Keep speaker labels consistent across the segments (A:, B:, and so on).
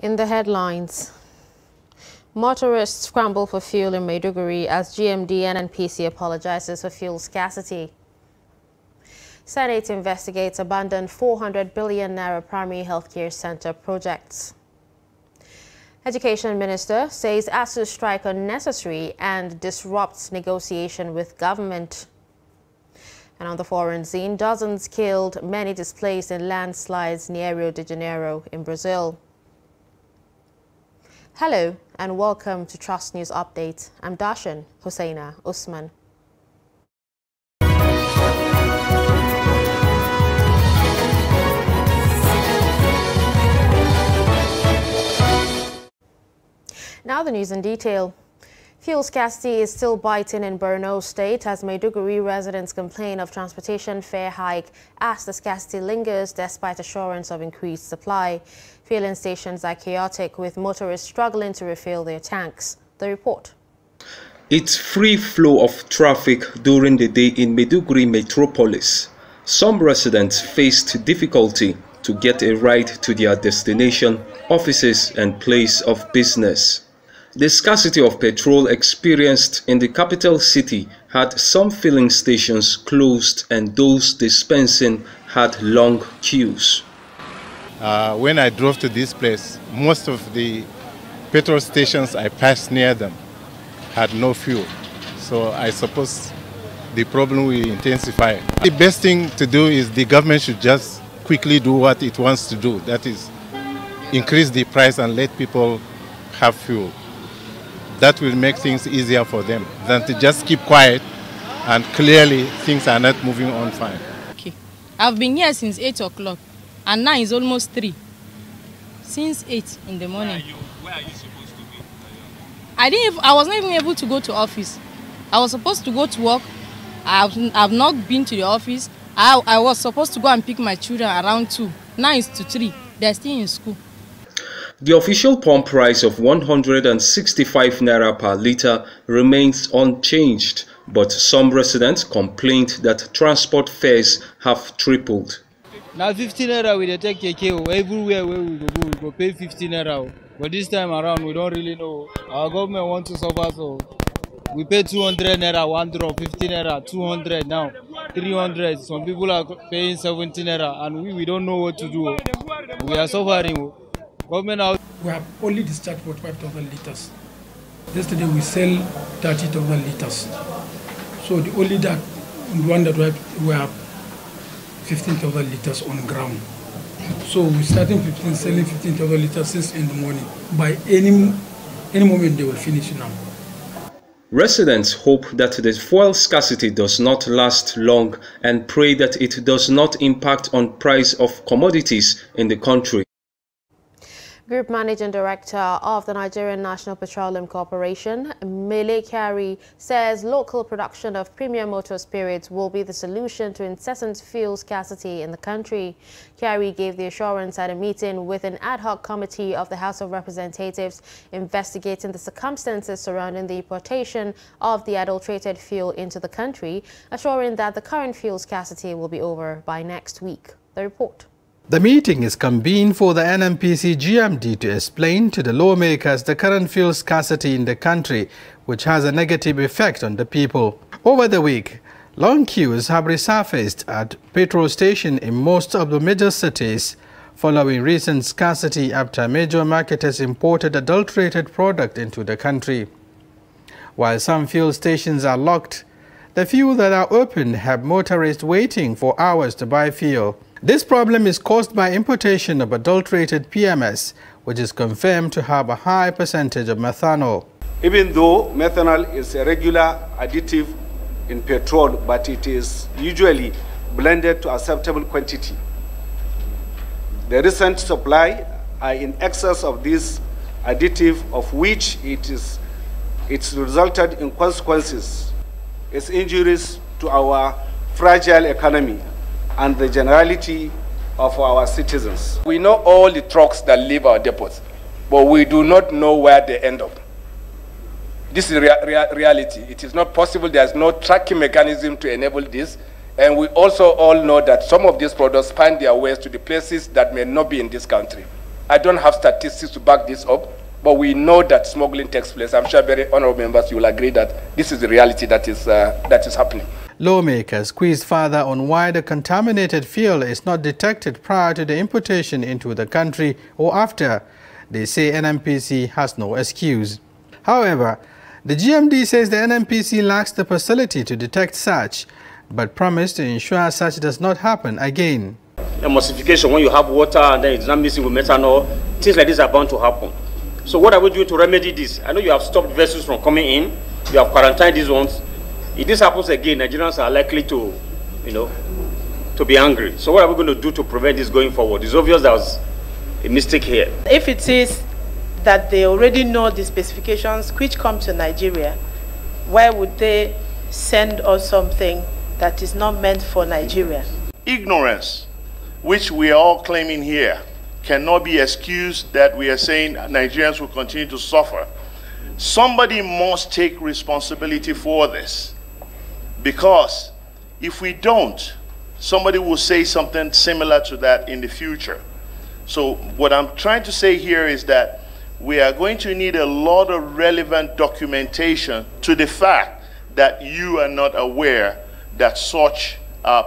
A: In the headlines, motorists scramble for fuel in Maiduguri as GMD NNPC apologizes for fuel scarcity. Senate investigates abandoned 400 billion naira primary healthcare center projects. Education Minister says ASU strike unnecessary and disrupts negotiation with government. And on the foreign scene, dozens killed, many displaced in landslides near Rio de Janeiro in Brazil. Hello and welcome to Trust News Update. I'm Darshan Hussaina Usman. Now the news in detail. Fuel scarcity is still biting in Borno State as Maiduguri residents complain of transportation fare hike as the scarcity lingers despite assurance of increased supply. Filling stations are chaotic with motorists struggling to refill their tanks. The report.
B: It's free flow of traffic during the day in Maiduguri metropolis. Some residents faced difficulty to get a ride to their destination, offices and place of business. The scarcity of petrol experienced in the capital city had some filling stations closed and those dispensing had long queues.
C: When I drove to this place, most of the petrol stations I passed near them had no fuel. So I suppose the problem will intensify. The best thing to do is the government should just quickly do what it wants to do. That is, increase the price and let people have fuel. That will make things easier for them than to just keep quiet and clearly things are not moving on fine.
D: Okay. I've been here since 8 o'clock and now it's almost 3. Since 8 in the morning.
E: Where are you supposed to be?
D: I was not even able to go to office. I was supposed to go to work. I've not been to the office. I was supposed to go and pick my children around 2. Now it's to 3. They're still in school.
B: The official pump price of 165 naira per litre remains unchanged, but some residents complained that transport fares have tripled.
F: Now 15 naira we take KK everywhere where we go pay 15 naira. But this time around we don't really know. Our government wants to suffer, so we pay 200 naira, 1 drop, 15 naira, 200 now, 300. Some people are paying 70 naira, and we don't know what to do. We are suffering.
G: We have only discharged 45,000 liters. Yesterday we sell 30,000 liters. So the only one that we have 15,000 liters on ground. So we're starting selling 15,000 liters since in the morning. By any moment they will finish now.
B: Residents hope that the fuel scarcity does not last long and pray that it does not impact on price of commodities in the country.
A: Group Managing Director of the Nigerian National Petroleum Corporation, Mele Kyari, says local production of premium motor spirits will be the solution to incessant fuel scarcity in the country. Kyari gave the assurance at a meeting with an ad hoc committee of the House of Representatives investigating the circumstances surrounding the importation of the adulterated fuel into the country, assuring that the current fuel scarcity will be over by next week. The report.
H: The meeting is convened for the NNPC GMD to explain to the lawmakers the current fuel scarcity in the country, which has a negative effect on the people. Over the week, long queues have resurfaced at petrol stations in most of the major cities, following recent scarcity after major marketers imported adulterated product into the country. While some fuel stations are locked, the few that are open have motorists waiting for hours to buy fuel. This problem is caused by importation of adulterated PMS, which is confirmed to have a high percentage of methanol.
I: Even though methanol is a regular additive in petrol, but it is usually blended to acceptable quantity. The recent supply are in excess of this additive, of which it's resulted in consequences, its injuries to our fragile economy and the generality of our citizens.
J: We know all the trucks that leave our depots, but we do not know where they end up. This is reality. It is not possible. There's no tracking mechanism to enable this. And we also all know that some of these products find their ways to the places that may not be in this country. I don't have statistics to back this up, but we know that smuggling takes place. I'm sure very honorable members, you will agree that this is the reality that is happening.
H: Lawmakers squeezed further on why the contaminated fuel is not detected prior to the importation into the country or after. They say NNPC has no excuse. However, the GMD says the NNPC lacks the facility to detect such, but promised to ensure such does not happen again.
K: Emulsification, when you have water and then it's not mixing with methanol, things like this are bound to happen. So what are we doing to remedy this? I know you have stopped vessels from coming in, you have quarantined these ones. If this happens again, Nigerians are likely to, to be angry. So what are we going to do to prevent this going forward? It's obvious there was a mistake here.
L: If it is that they already know the specifications which come to Nigeria, why would they send us something that is not meant for Nigeria?
M: Ignorance, which we are all claiming here, cannot be excused that we are saying Nigerians will continue to suffer. Somebody must take responsibility for this, because if we don't, somebody will say something similar to that in the future. So what I'm trying to say here is that we are going to need a lot of relevant documentation to the fact that you are not aware that such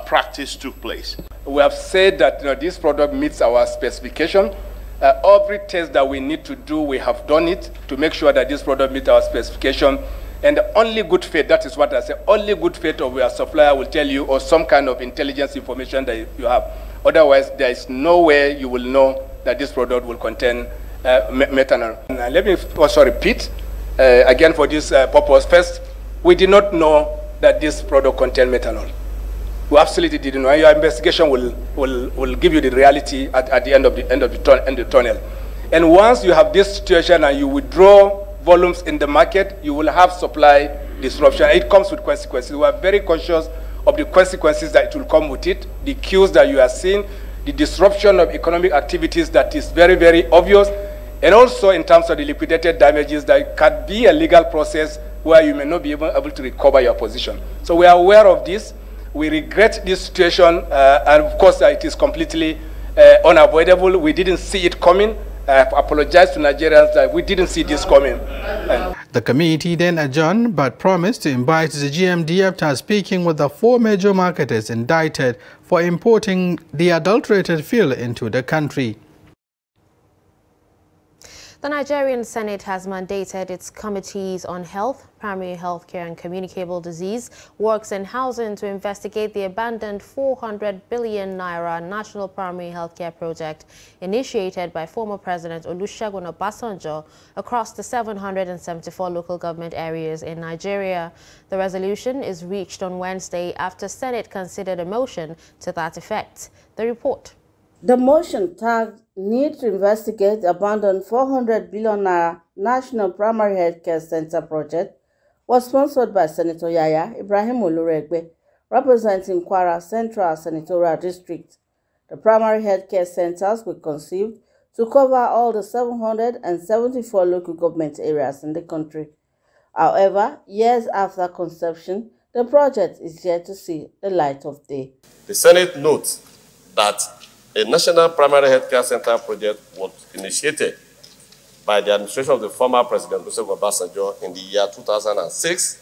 M: practice took place.
J: We have said that this product meets our specification. Every test that we need to do, we have done it to make sure that this product meets our specification. And the only good faith, that is what I say, only good faith of your supplier will tell you, or some kind of intelligence information that you have. Otherwise, there is no way you will know that this product will contain methanol. Let me also repeat, again for this purpose. First, we did not know that this product contained methanol. We absolutely didn't know. Your investigation will give you the reality at the end of the tunnel. And once you have this situation and you withdraw volumes in the market, you will have supply disruption. It comes with consequences. We are very conscious of the consequences that it will come with it, the queues that you are seeing, the disruption of economic activities that is very, very obvious, and also in terms of the liquidated damages, that can be a legal process where you may not be able to recover your position. So we are aware of this. We regret this situation, and of course it is completely unavoidable. We didn't see it coming. I apologize to Nigerians that we didn't see this coming.
H: The committee then adjourned but promised to invite the GMD after speaking with the 4 major marketers indicted for importing the adulterated fuel into the country.
A: The Nigerian Senate has mandated its committees on health, primary health care and communicable disease, works and housing to investigate the abandoned 400 billion naira national primary health care project initiated by former President Olusegun Obasanjo across the 774 local government areas in Nigeria. The resolution is reached on Wednesday after Senate considered a motion to that effect. The report.
N: The motion tagged "Need to investigate the abandoned 400 billion naira National Primary Healthcare Center project" was sponsored by Senator Yaya Ibrahim Oluregbe, representing Kwara Central Senatorial District. The primary healthcare centers were conceived to cover all the 774 local government areas in the country. However, years after conception, the project is yet to see the light of day.
O: The Senate notes that a National Primary Healthcare Center project was initiated by the administration of the former President Olusegun Obasanjo in the year 2006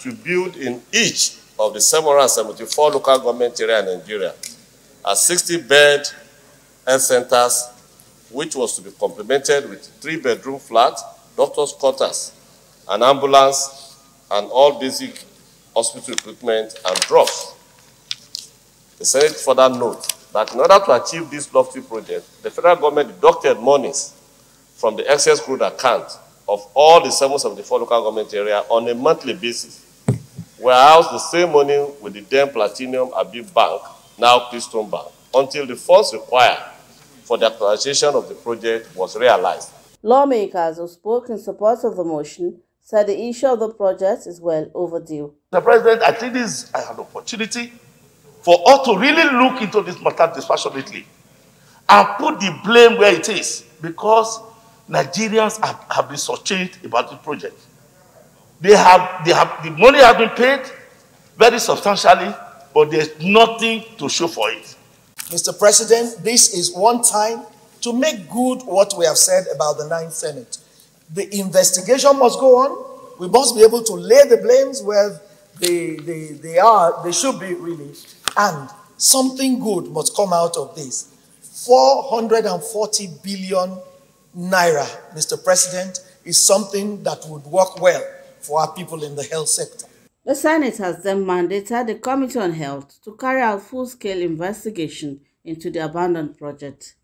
O: to build in each of the 774 local government areas in Nigeria a 60-bed health centers, which was to be complemented with 3-bedroom flats, doctor's quarters, an ambulance, and all basic hospital equipment and drugs. The Senate further notes that in order to achieve this lofty project, the federal government deducted monies from the excess crude account of all the 774 local government areas on a monthly basis, whereas the same money with the then Platinum Abib Bank, now Keystone Bank, until the funds required for the actualization of the project was realized.
N: Lawmakers who spoke in support of the motion said the issue of the project is well overdue.
P: Mr. President, I think this is an opportunity for us to really look into this matter dispassionately and put the blame where it is, because Nigerians have been shortchanged about the project. The money has been paid very substantially, but there's nothing to show for it.
Q: Mr. President, this is one time to to make good what we have said about the 9th Senate. The investigation must go on. We must be able to lay the blames where they should be really. And something good must come out of this. 440 billion naira, Mr. President, is something that would work well for our people in the health sector.
N: The Senate has then mandated the Committee on Health to carry out full-scale investigation into the abandoned project.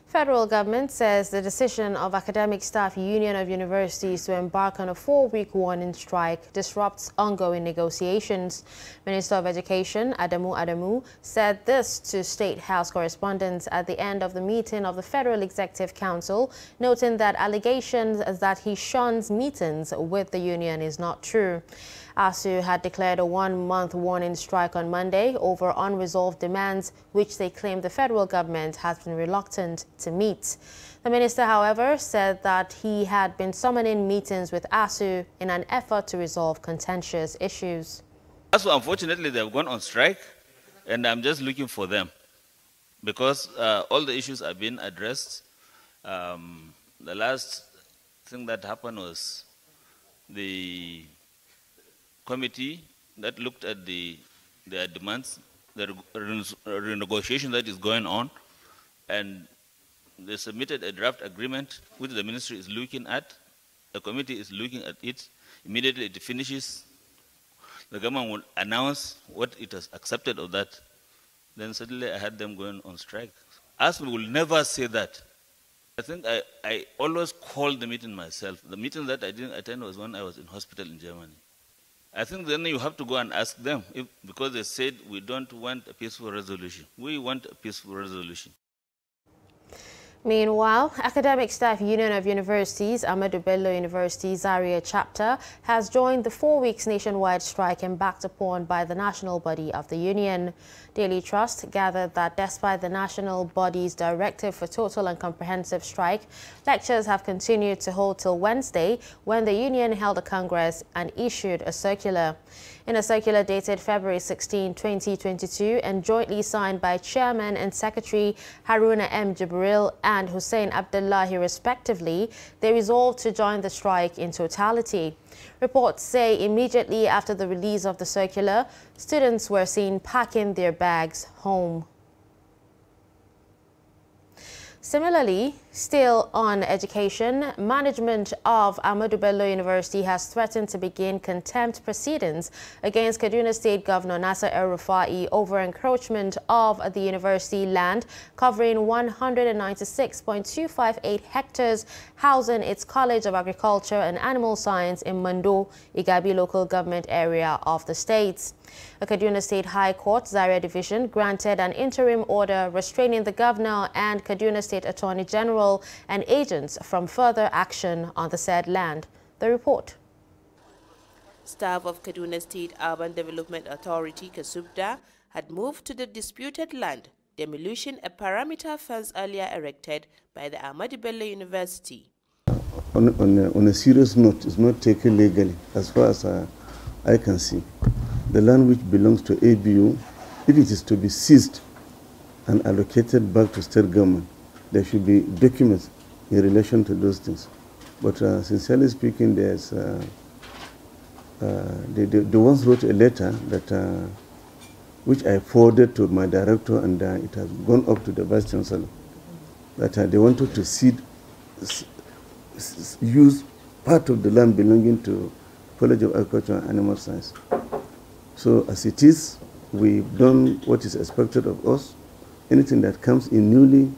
A: Federal government says the decision of Academic Staff Union of Universities to embark on a 4-week warning strike disrupts ongoing negotiations. Minister of Education Adamu said this to State House correspondents at the end of the meeting of the Federal Executive Council, noting that allegations that he shuns meetings with the union is not true. ASU had declared a 1-month warning strike on Monday over unresolved demands, which they claim the federal government has been reluctant to meet. The minister, however, said that he had been summoning meetings with ASU in an effort to resolve contentious issues.
R: ASU, unfortunately, they've gone on strike, and I'm just looking for them because all the issues have been addressed. The last thing that happened was the committee that looked at their demands, the renegotiation that is going on, and they submitted a draft agreement which the ministry is looking at. The committee is looking at it. Immediately it finishes, the government will announce what it has accepted of that. Then suddenly I had them going on strike. As we will never say that. I think I always called the meeting myself. The meeting that I didn't attend was when I was in hospital in Germany. I think then you have to go and ask them, because they said we don't want a peaceful resolution. We want a peaceful resolution.
A: Meanwhile, Academic Staff Union of Universities, Ahmadu Bello University Zaria chapter, has joined the 4 weeks nationwide strike embarked upon by the national body of the union. Daily Trust gathered that despite the national body's directive for total and comprehensive strike, lectures have continued to hold till Wednesday, when the union held a congress and issued a circular. In a circular dated February 16, 2022 and jointly signed by Chairman and Secretary Haruna M. Jibril and Hussein Abdullahi respectively, they resolved to join the strike in totality. Reports say immediately after the release of the circular, students were seen packing their bags home. Similarly, still on education, management of Ahmadu Bello University has threatened to begin contempt proceedings against Kaduna State Governor Nasser El-Rufai over encroachment of the university land covering 196.258 hectares, housing its College of Agriculture and Animal Science in Mando, Igabi local government area of the state. A Kaduna State High Court, Zaria Division, granted an interim order restraining the governor and Kaduna State Attorney General and agents from further action on the said land. The report.
S: Staff of Kaduna State Urban Development Authority, Kasubda, had moved to the disputed land, demolition a perimeter fence earlier erected by the Ahmadu Bello University.
T: On a serious note, it's not taken legally, as far as I can see. The land which belongs to ABU, if it is to be seized and allocated back to state government, there should be documents in relation to those things. But sincerely speaking, there's the ones wrote a letter that which I forwarded to my director, and it has gone up to the vice chancellor, that they wanted to use part of the land belonging to College of Agriculture and Animal Science. So as it is, we've done what is expected of us. Anything that comes in newly,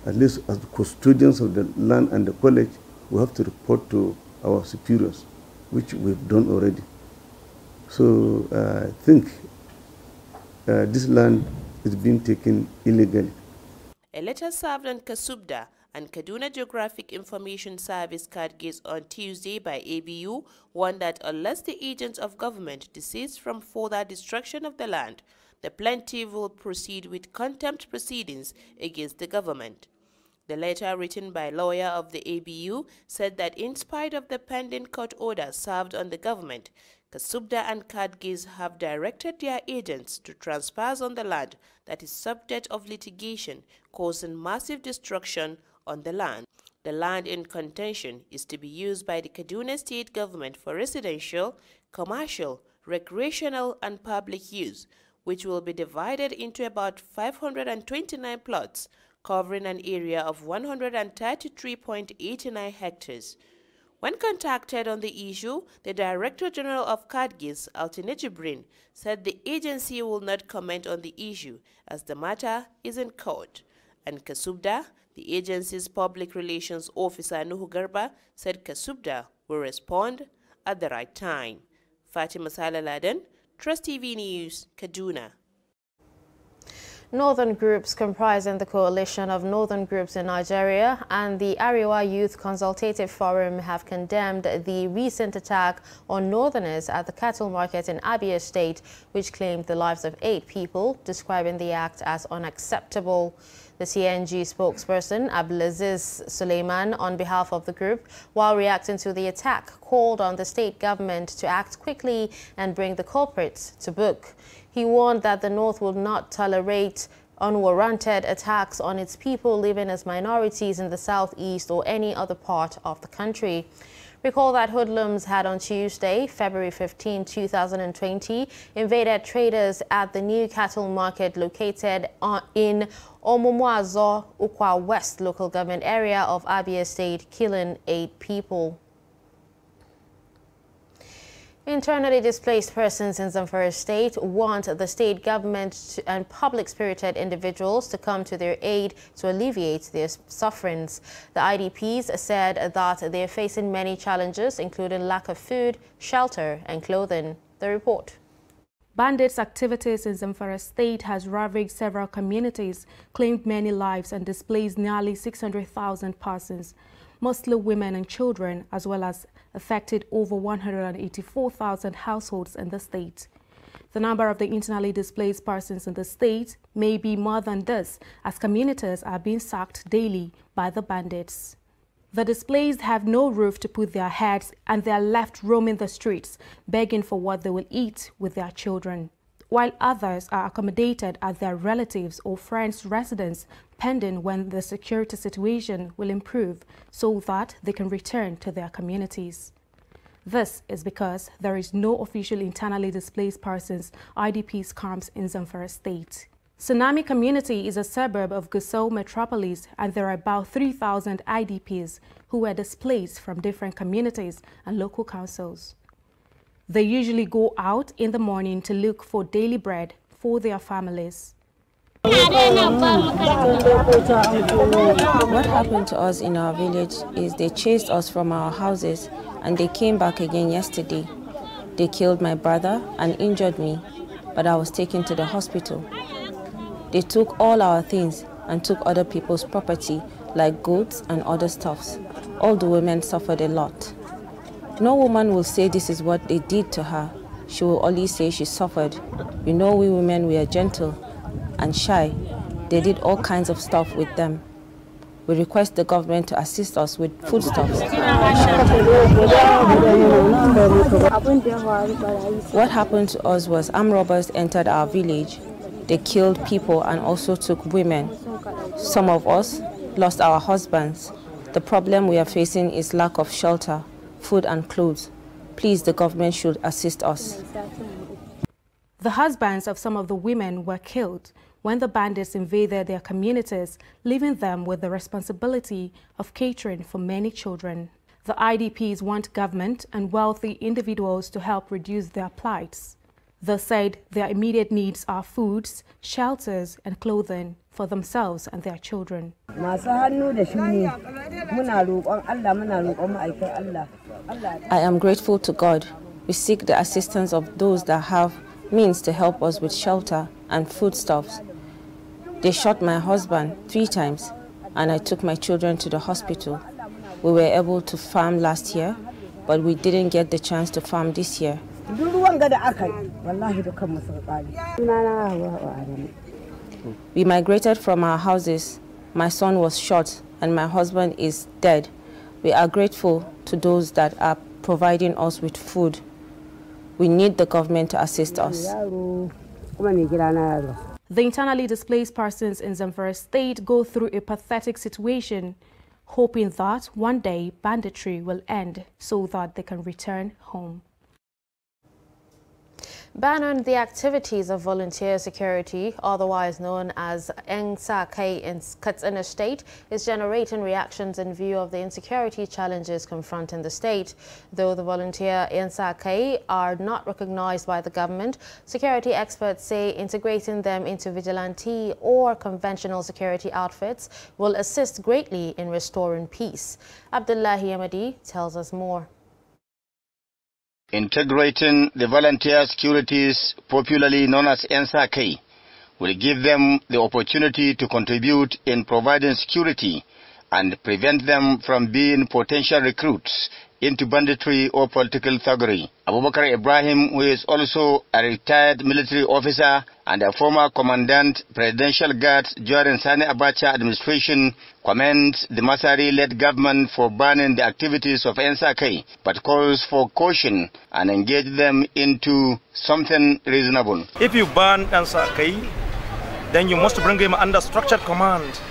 T: at least as custodians of the land and the college, we have to report to our superiors, which we've done already. So I think this land is being taken illegally.
S: A letter served on Kasubda and Kaduna Geographic Information Service card gates on Tuesday by ABU warned that unless the agents of government desist from further destruction of the land, the plaintiff will proceed with contempt proceedings against the government. The letter, written by a lawyer of the ABU, said that in spite of the pending court order served on the government, Kasubda and Kadgiz have directed their agents to trespass on the land that is subject of litigation, causing massive destruction on the land. The land in contention is to be used by the Kaduna State government for residential, commercial, recreational, and public use, which will be divided into about 529 plots, covering an area of 133.89 hectares. When contacted on the issue, the Director General of Kadgiz, Altine Jibrin, said the agency will not comment on the issue as the matter is in court. And Kasubda, the agency's public relations officer Nuhu Garba, said Kasubda will respond at the right time. Fatima Salaladen, TrustTV News, Kaduna.
A: Northern groups comprising the Coalition of Northern Groups in Nigeria and the Ariwa Youth Consultative Forum have condemned the recent attack on Northerners at the cattle market in Abia State, which claimed the lives of 8 people, describing the act as unacceptable. The CNG spokesperson, Abdulaziz Suleiman, on behalf of the group, while reacting to the attack, called on the state government to act quickly and bring the culprits to book. He warned that the North would not tolerate unwarranted attacks on its people living as minorities in the southeast or any other part of the country. Recall that hoodlums had on Tuesday, February 15, 2020, invaded traders at the new cattle market located in Omumwazo, Ukwa West local government area of Abia State, killing 8 people. Internally displaced persons in Zamfara State want the state government and public-spirited individuals to come to their aid to alleviate their sufferings. The IDPs said that they are facing many challenges, including lack of food, shelter, and clothing. The report.
U: Bandits' activities in Zamfara State has ravaged several communities, claimed many lives, and displaced nearly 600,000 persons, mostly women and children, as well as affected over 184,000 households in the state. The number of the internally displaced persons in the state may be more than this, as communities are being sacked daily by the bandits. The displaced have no roof to put their heads, and they are left roaming the streets, begging for what they will eat with their children, while others are accommodated at their relatives' or friends' residence, pending when the security situation will improve so that they can return to their communities. This is because there is no official internally displaced persons IDPs camps in Zamfara State. Tsunami Community is a suburb of Gusau metropolis, and there are about 3,000 IDPs who were displaced from different communities and local councils. They usually go out in the morning to look for daily bread for their families.
V: What happened to us in our village is they chased us from our houses and they came back again yesterday. They killed my brother and injured me, but I was taken to the hospital. They took all our things and took other people's property like goats and other stuffs. All the women suffered a lot. No woman will say this is what they did to her. She will only say she suffered. You know, we women, we are gentle and shy. They did all kinds of stuff with them. We request the government to assist us with foodstuffs. What happened to us was armed robbers entered our village. They killed people and also took women. Some of us lost our husbands. The problem we are facing is lack of shelter, food and clothes. Please, the government should assist us.
U: The husbands of some of the women were killed when the bandits invaded their communities, leaving them with the responsibility of catering for many children. The IDPs want government and wealthy individuals to help reduce their plights. They said their immediate needs are foods, shelters, and clothing for themselves and their children.
V: I am grateful to God. We seek the assistance of those that have means to help us with shelter and foodstuffs. They shot my husband 3 times, and I took my children to the hospital. We were able to farm last year, but we didn't get the chance to farm this year. We migrated from our houses. My son was shot and my husband is dead. We are grateful to those that are providing us with food. We need the government to assist us.
U: The internally displaced persons in Zamfara State go through a pathetic situation, hoping that one day banditry will end so that they can return home. Ban on the activities of volunteer security, otherwise known as NSAK in Katsina State, is generating reactions in view of the insecurity challenges confronting the state. Though the volunteer NSAK are not recognized by the government, security experts say integrating them into vigilante or conventional security outfits will assist greatly in restoring peace. Abdullahi Ahmadi tells us more.
C: Integrating the volunteer securities, popularly known as NSAK, will give them the opportunity to contribute in providing security and prevent them from being potential recruits into banditry or political thuggery. Abubakar Ibrahim, who is also a retired military officer and a former commandant presidential guards during Sani Abacha administration, commends the Masari-led government for banning the activities of NSAK, but calls for caution and engage them into something reasonable.
E: If you ban NSAK, then you must bring him under structured command,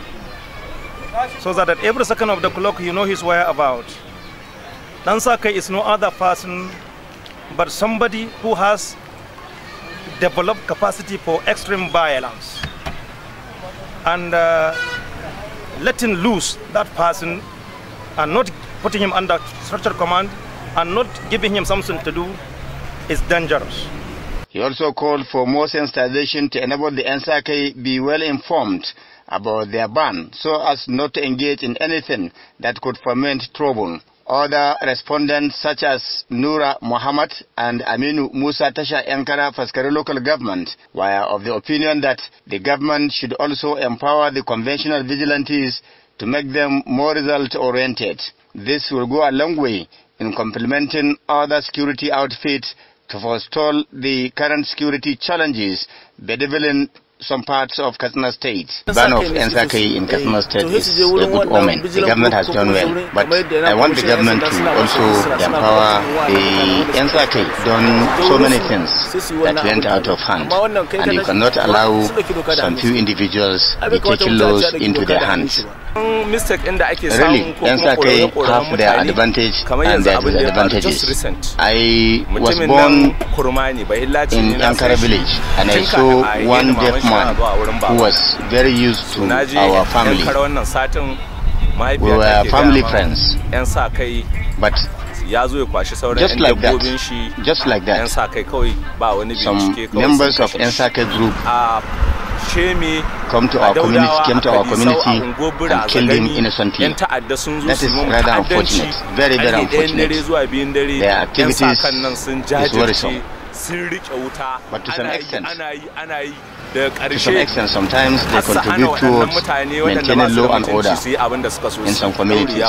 E: so that at every second of the clock you know his whereabouts. NSAK is no other person but somebody who has developed capacity for extreme violence. And letting loose that person and not putting him under structured command and not giving him something to do is dangerous.
C: He also called for more sensitization to enable the NSAK be well informed about their ban so as not to engage in anything that could foment trouble. Other respondents such as Noura Muhammad and Aminu Musa Tasha Ankara Faskari local government were of the opinion that the government should also empower the conventional vigilantes to make them more result-oriented. This will go a long way in complementing other security outfits to forestall the current security challenges bedeviling some parts of Katsina State. Ban of NSAK in Katsina State is a good omen. The government has done well, but I want the government to also empower the NSAK. Done so many things that went out of hand, and you cannot allow some few individuals be taking laws into their hands. Really, NSAK have their advantage and their disadvantages. I was born in Ankara village, and I saw one deaf man who was very used to our family. We were family friends, but just like that, some members of NSAK group came to our community and killed him innocently. That is rather unfortunate, very, very unfortunate. Their activities is worrisome. But to some extent, sometimes they contribute towards maintaining law and order in some communities.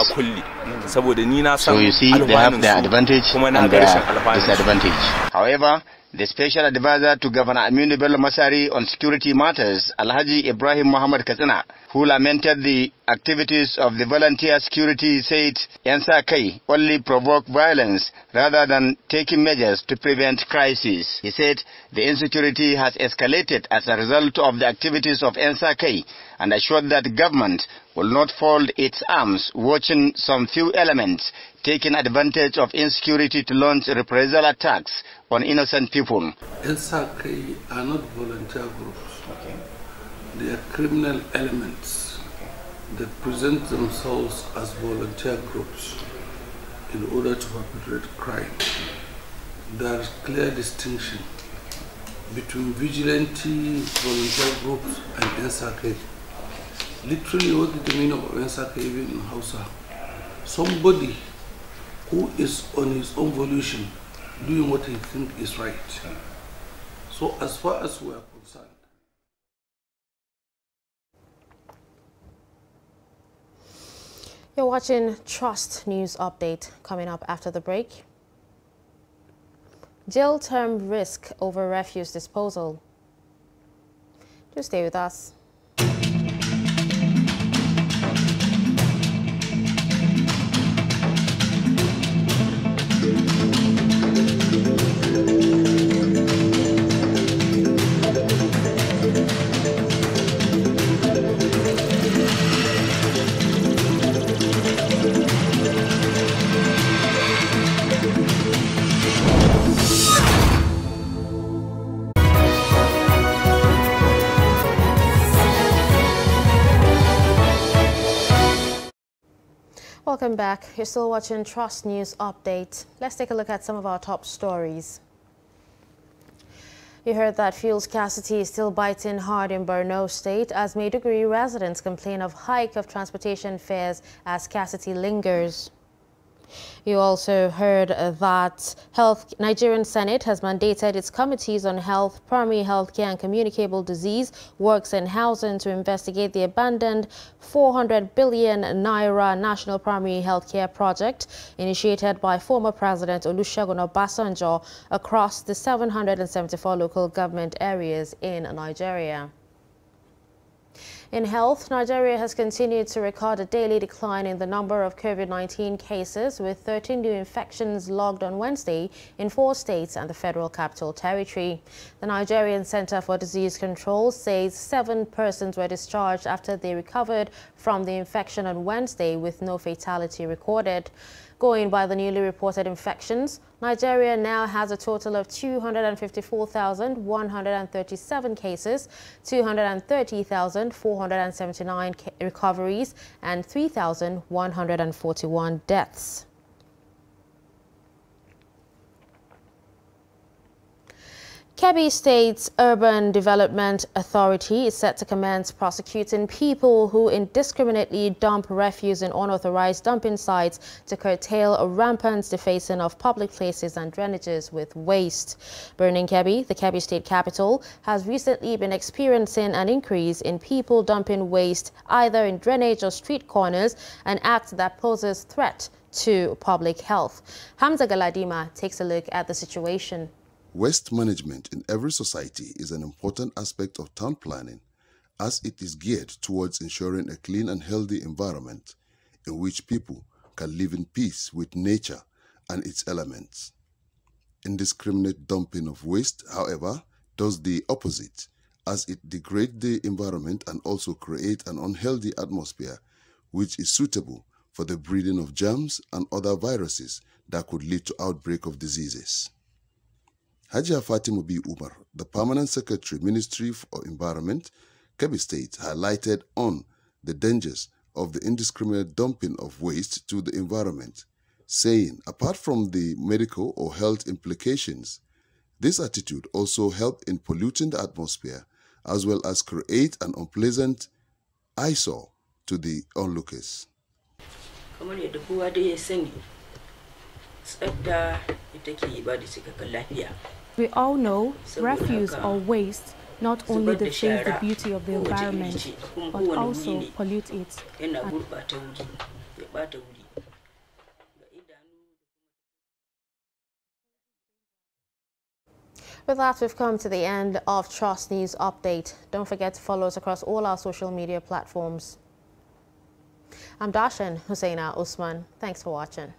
C: So you see, they have their advantage and their disadvantage. However, the special advisor to Governor Aminu Bello Masari on security matters, Alhaji Ibrahim Muhammad Katsina, who lamented the activities of the volunteer security, said NSAK only provoke violence rather than taking measures to prevent crises. He said the insecurity has escalated as a result of the activities of NSAK and assured that government will not fold its arms watching some few elements taking advantage of insecurity to launch reprisal attacks on innocent people.
W: NSAK are not volunteer groups. Okay. They are criminal elements that present themselves as volunteer groups in order to perpetrate crime. There is clear distinction between vigilante volunteer groups and NSAK. Literally, what is the meaning of NSAK even in Hausa? Somebody who is on his own volition doing what he thinks is right. So as far as we are concerned,
A: you're watching Trust News Update. Coming up after the break. Jail term risk over refuse disposal. Just stay with us. Welcome back. You're still watching Trust News Update. Let's take a look at some of our top stories. You heard that fuel scarcity is still biting hard in Borno State as Maiduguri residents complain of hike of transportation fares as scarcity lingers. You also heard that Nigerian Senate has mandated its committees on health, primary health care and communicable disease, works and housing to investigate the abandoned 400 billion naira national primary health care project initiated by former President Olusegun Obasanjo across the 774 local government areas in Nigeria. In health, Nigeria has continued to record a daily decline in the number of COVID-19 cases, with 13 new infections logged on Wednesday in 4 states and the Federal Capital Territory. The Nigerian Center for Disease Control says 7 persons were discharged after they recovered from the infection on Wednesday, with no fatality recorded. Going by the newly reported infections, Nigeria now has a total of 254,137 cases, 230,479 recoveries, and 3,141 deaths. Kebbi State's Urban Development Authority is set to commence prosecuting people who indiscriminately dump refuse in unauthorized dumping sites to curtail a rampant defacing of public places and drainages with waste. Burning Kebbi, the Kebbi State capital, has recently been experiencing an increase in people dumping waste either in drainage or street corners, an act that poses threat to public health. Hamza Galadima takes a look at the situation.
D: Waste management in every society is an important aspect of town planning, as it is geared towards ensuring a clean and healthy environment in which people can live in peace with nature and its elements. Indiscriminate dumping of waste, however, does the opposite, as it degrades the environment and also creates an unhealthy atmosphere which is suitable for the breeding of germs and other viruses that could lead to outbreak of diseases. Hajia Fatima B. Umar, the Permanent Secretary, Ministry for Environment, Kebbi State, highlighted on the dangers of the indiscriminate dumping of waste to the environment, saying apart from the medical or health implications, this attitude also helps in polluting the atmosphere as well as create an unpleasant eyesore to the onlookers.
U: We all know refuse or waste not only deface the beauty of the environment, but also pollute it.
A: With that, we've come to the end of Trust News Update. Don't forget to follow us across all our social media platforms. I'm Dashan Husseina Usman. Thanks for watching.